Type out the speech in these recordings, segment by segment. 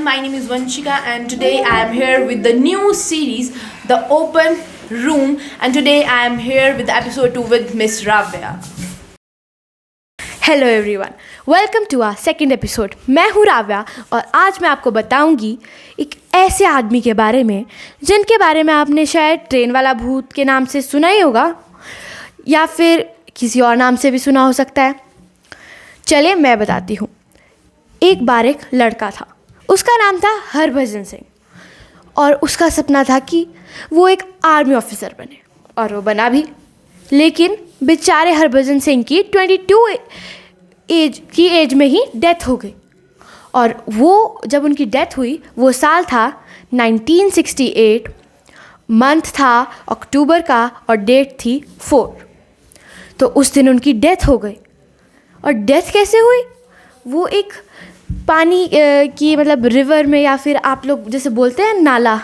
my name is Vanshika and today I am here with the new series, The Open Room, and today I am here with episode 2 with Miss Ravya. Hello everyone, welcome to our second episode. मैं हूँ राव्या और आज मैं आपको बताऊंगी एक ऐसे आदमी के बारे में जिनके बारे में आपने शायद ट्रेन वाला भूत के नाम से सुना ही होगा या फिर किसी और नाम से भी सुना हो सकता है। चलिए मैं बताती हूँ। एक बार एक लड़का था, उसका नाम था हरभजन सिंह और उसका सपना था कि वो एक आर्मी ऑफिसर बने और वो बना भी। लेकिन बेचारे हरभजन सिंह की 22 एज में ही डेथ हो गई और वो जब उनकी डेथ हुई वो साल था 1968, मंथ था अक्टूबर का और डेट थी 4। तो उस दिन उनकी डेथ हो गई। और डेथ कैसे हुई? वो एक पानी की मतलब रिवर में या फिर आप लोग जैसे बोलते हैं नाला,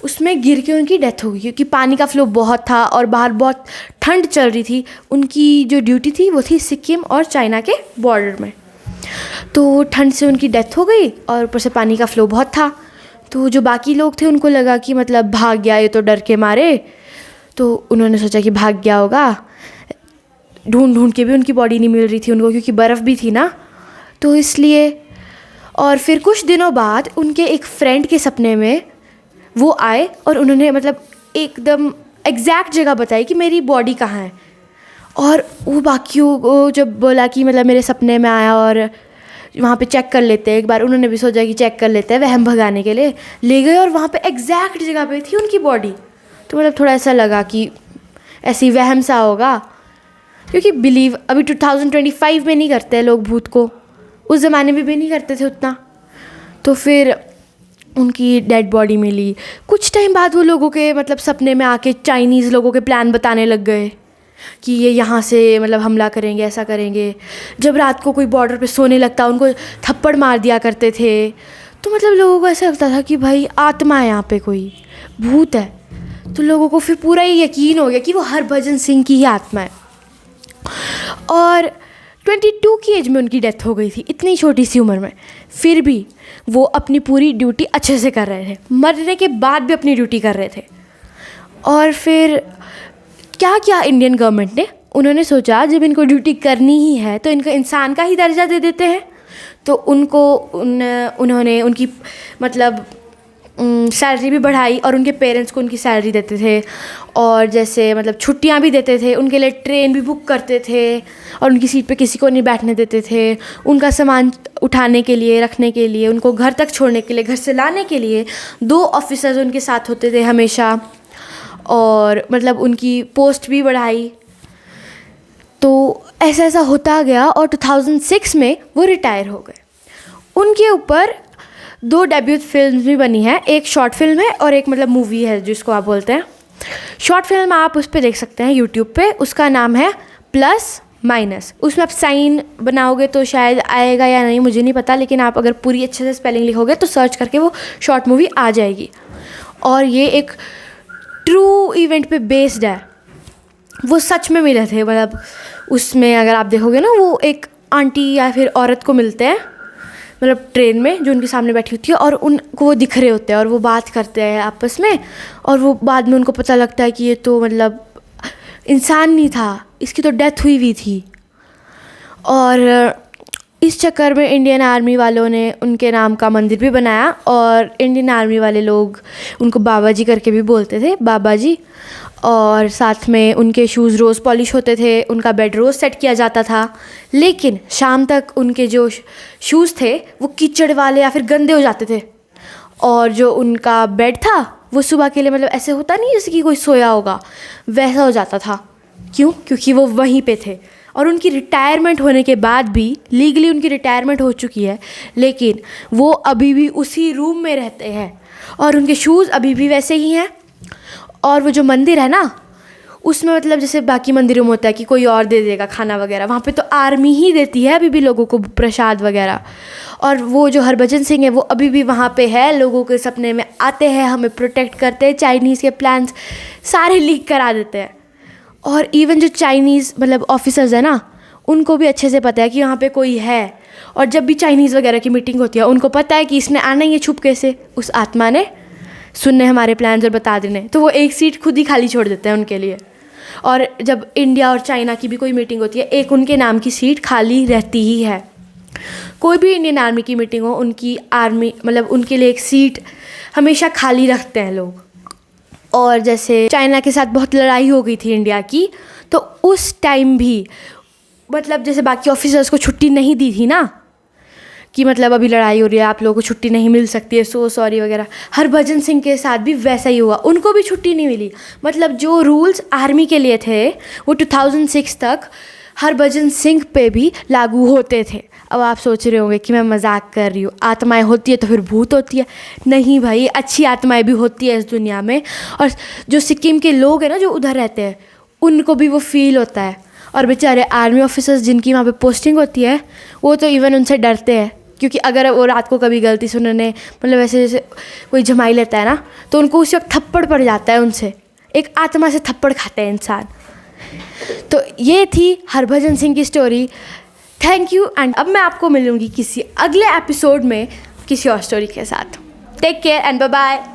उसमें गिर के उनकी डेथ हो गई क्योंकि पानी का फ्लो बहुत था और बाहर बहुत ठंड चल रही थी। उनकी जो ड्यूटी थी वो थी सिक्किम और चाइना के बॉर्डर में, तो ठंड से उनकी डेथ हो गई और ऊपर से पानी का फ्लो बहुत था। तो जो बाकी लोग थे उनको लगा कि मतलब भाग गया ये तो डर के मारे, तो उन्होंने सोचा कि भाग गया होगा। ढूंढ ढूंढ के भी उनकी बॉडी नहीं मिल रही थी उनको क्योंकि बर्फ़ भी थी ना, तो इसलिए। और फिर कुछ दिनों बाद उनके एक फ्रेंड के सपने में वो आए और उन्होंने मतलब एकदम एग्जैक्ट जगह बताई कि मेरी बॉडी कहाँ है। और वो बाकियों को जब बोला कि मतलब मेरे सपने में आया और वहाँ पे चेक कर लेते हैं एक बार, उन्होंने भी सोचा कि चेक कर लेते हैं, वहम भगाने के लिए ले गए और वहाँ पे एग्जैक्ट जगह पे थी उनकी बॉडी। तो मतलब थोड़ा ऐसा लगा कि ऐसी वहम सा होगा क्योंकि बिलीव अभी 2025 में नहीं करते हैं लोग भूत को, उस ज़माने में भी नहीं करते थे उतना। तो फिर उनकी डेड बॉडी मिली। कुछ टाइम बाद वो लोगों के मतलब सपने में आके चाइनीज़ लोगों के प्लान बताने लग गए कि ये यहाँ से मतलब हमला करेंगे, ऐसा करेंगे। जब रात को कोई बॉर्डर पे सोने लगता उनको थप्पड़ मार दिया करते थे। तो मतलब लोगों को ऐसा लगता था कि भाई आत्मा है यहाँ पे, कोई भूत है। तो लोगों को फिर पूरा ही यकीन हो गया कि वो हरभजन सिंह की ही आत्मा है। और 22 की एज में उनकी डेथ हो गई थी, इतनी छोटी सी उम्र में। फिर भी वो अपनी पूरी ड्यूटी अच्छे से कर रहे थे, मरने के बाद भी अपनी ड्यूटी कर रहे थे। और फिर क्या किया इंडियन गवर्नमेंट ने, उन्होंने सोचा जब इनको ड्यूटी करनी ही है तो इनको इंसान का ही दर्जा दे देते हैं। तो उन्होंने उनकी मतलब सैलरी भी बढ़ाई और उनके पेरेंट्स को उनकी सैलरी देते थे और जैसे मतलब छुट्टियां भी देते थे, उनके लिए ट्रेन भी बुक करते थे और उनकी सीट पे किसी को नहीं बैठने देते थे। उनका सामान उठाने के लिए, रखने के लिए, उनको घर तक छोड़ने के लिए, घर से लाने के लिए 2 ऑफिसर्स उनके साथ होते थे हमेशा। और मतलब उनकी पोस्ट भी बढ़ाई। तो ऐसा ऐसा होता गया और 2006 में वो रिटायर हो गए। उनके ऊपर 2 डेब्यूट फिल्म भी बनी है, एक शॉर्ट फिल्म है और एक मतलब मूवी है जिसको आप बोलते हैं। शॉर्ट फिल्म आप उस पर देख सकते हैं यूट्यूब पे, उसका नाम है प्लस माइनस। उसमें आप साइन बनाओगे तो शायद आएगा या नहीं मुझे नहीं पता, लेकिन आप अगर पूरी अच्छे से स्पेलिंग लिखोगे तो सर्च करके वो शॉर्ट मूवी आ जाएगी। और ये एक ट्रू इवेंट पे बेस्ड है, वो सच में मिले थे। मतलब उसमें अगर आप देखोगे ना, वो एक आंटी या फिर औरत को मिलते हैं मतलब ट्रेन में, जो उनके सामने बैठी होती है और उनको वो दिख रहे होते हैं और वो बात करते हैं आपस में। और वो बाद में उनको पता लगता है कि ये तो मतलब इंसान नहीं था, इसकी तो डेथ हुई हुई थी। और इस चक्कर में इंडियन आर्मी वालों ने उनके नाम का मंदिर भी बनाया और इंडियन आर्मी वाले लोग उनको बाबा जी करके भी बोलते थे, बाबा जी। और साथ में उनके शूज़ रोज़ पॉलिश होते थे, उनका बेड रोज़ सेट किया जाता था। लेकिन शाम तक उनके जो शूज़ थे वो कीचड़ वाले या फिर गंदे हो जाते थे और जो उनका बेड था वो सुबह के लिए मतलब ऐसे होता नहीं जैसे कि कोई सोया होगा, वैसा हो जाता था। क्यों? क्योंकि वो वहीं पे थे। और उनकी रिटायरमेंट होने के बाद भी, लीगली उनकी रिटायरमेंट हो चुकी है, लेकिन वो अभी भी उसी रूम में रहते हैं और उनके शूज़ अभी भी वैसे ही हैं। और वो जो मंदिर है ना, उसमें मतलब जैसे बाकी मंदिरों में होता है कि कोई और दे देगा खाना वगैरह, वहाँ पे तो आर्मी ही देती है अभी भी लोगों को प्रसाद वगैरह। और वो जो हरभजन सिंह है वो अभी भी वहाँ पे है, लोगों के सपने में आते हैं, हमें प्रोटेक्ट करते हैं, चाइनीज़ के प्लान्स सारे लीक करा देते हैं। और इवन जो चाइनीज़ मतलब ऑफिसर्स है ना, उनको भी अच्छे से पता है कि वहाँ पे कोई है और जब भी चाइनीज़ वगैरह की मीटिंग होती है उनको पता है कि इसने आना ही है छुपके से, उस आत्मा ने सुनने हमारे प्लान्स और बता देने, तो वो एक सीट खुद ही खाली छोड़ देते हैं उनके लिए। और जब इंडिया और चाइना की भी कोई मीटिंग होती है, एक उनके नाम की सीट खाली रहती ही है। कोई भी इंडियन आर्मी की मीटिंग हो, उनकी आर्मी मतलब उनके लिए एक सीट हमेशा खाली रखते हैं लोग। और जैसे चाइना के साथ बहुत लड़ाई हो गई थी इंडिया की, तो उस टाइम भी मतलब जैसे बाकी ऑफिसर्स को छुट्टी नहीं दी थी ना, कि मतलब अभी लड़ाई हो रही है, आप लोगों को छुट्टी नहीं मिल सकती है, सो सॉरी वगैरह। हरभजन सिंह के साथ भी वैसा ही हुआ, उनको भी छुट्टी नहीं मिली। मतलब जो रूल्स आर्मी के लिए थे वो 2006 तक हरभजन सिंह पे भी लागू होते थे। अब आप सोच रहे होंगे कि मैं मजाक कर रही हूँ, आत्माएं होती है तो फिर भूत होती है? नहीं भाई, अच्छी आत्माएं भी होती है इस दुनिया में। और जो सिक्किम के लोग हैं ना जो उधर रहते हैं, उनको भी वो फील होता है। और बेचारे आर्मी ऑफिसर्स जिनकी वहाँ पे पोस्टिंग होती है, वो तो इवन उनसे डरते हैं, क्योंकि अगर वो रात को कभी गलती से उन्होंने मतलब ऐसे जैसे कोई जमाई लेता है ना, तो उनको उस वक्त थप्पड़ पड़ जाता है उनसे। एक आत्मा से थप्पड़ खाते हैं इंसान। तो ये थी हरभजन सिंह की स्टोरी। Thank you. एंड अब मैं आपको मिलूँगी किसी अगले एपिसोड में किसी और स्टोरी के साथ। Take care and bye bye.